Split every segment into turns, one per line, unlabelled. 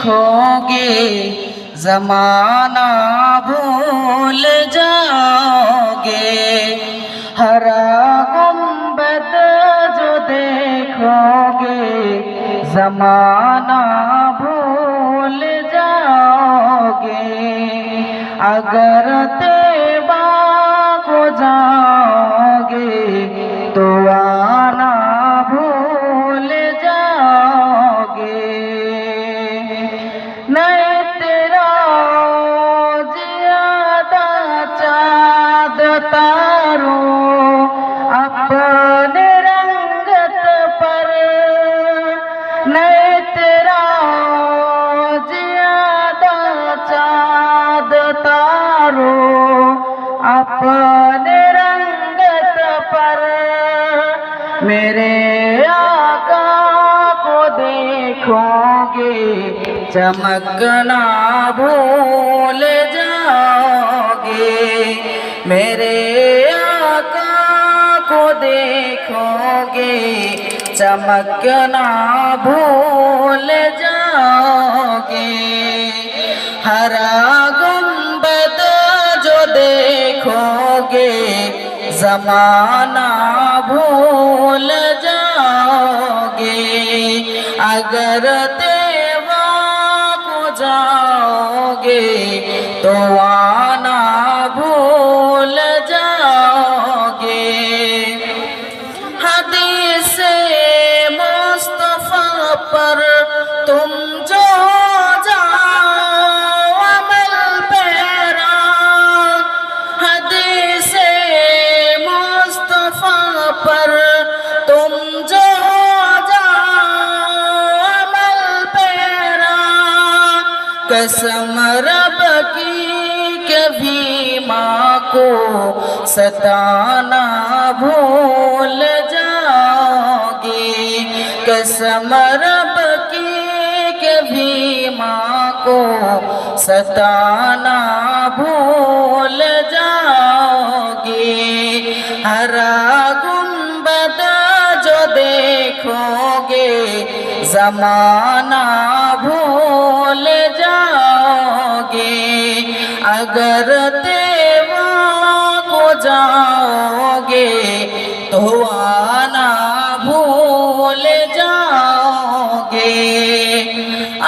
देखोगे ज़माना भूल जाओगे। हरा गुंबद जो देखोगे ज़माना भूल जाओगे। अगर तैबा को जाओगे तो आना भूल जाओगे। नहीं तेरा ज़्यादा चाँद तारों अपने रंगत पर, नहीं तेरा ज़्यादा चाँद तारों अपने रंगत पर। मेरे आका को देखोगे चमकना भूल जाओगे। मेरे आका को देखोगे चमकना भूल जाओगे। हरा गुंबद जो देखोगे ज़माना भूल जाओगे। अगर तैबा को जाओगे तो आना भूल जाओगे। हदीस मुस्तफा पर तुम जो जाओ अमल पैरा, हदीस मुस्तफा पर तुम जो जाओ अमल पैरा। कसम रब की कभी माँ को सताना भूल जाओगे। कसम रब की कभी माँ को सताना भूल जाओगे। हरा गुंबद जो देखोगे ज़माना भूल जाओगे। अगर तैबा को जाओगे तो आना भूल जाओगे।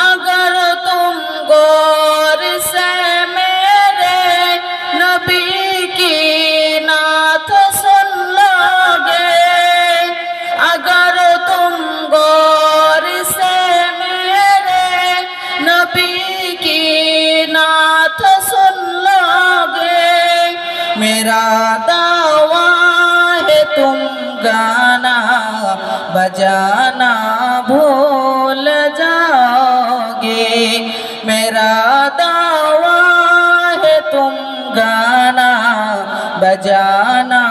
अगर तुम गौर से मेरे नबी की नात सुन लोगे, अगर तुम गौर से मेरे नबी की नात सुन लोगे। मेरा दावा है तुम गाना बजाना भूल जाओगे। मेरा दावा है तुम गाना बजाना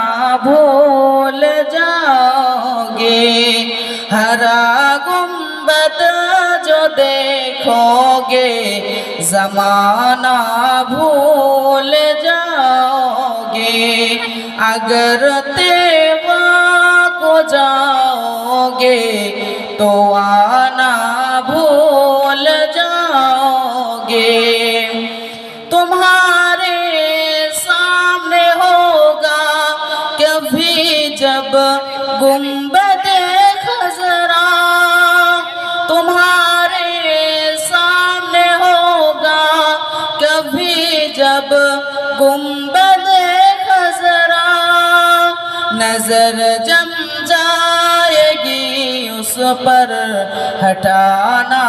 भूल जाओगे। हरा गुंबद जो देखोगे ज़माना भूल जाओगे। अगर तैबा को जाओगे तो आना भूल जाओगे। तुम्हारे सामने होगा कभी जब गुंबदे खज़रा, तुम्हारे सामने होगा कभी जब गुंबदे खज़रा। नजर जम जाएगी उस पर हटाना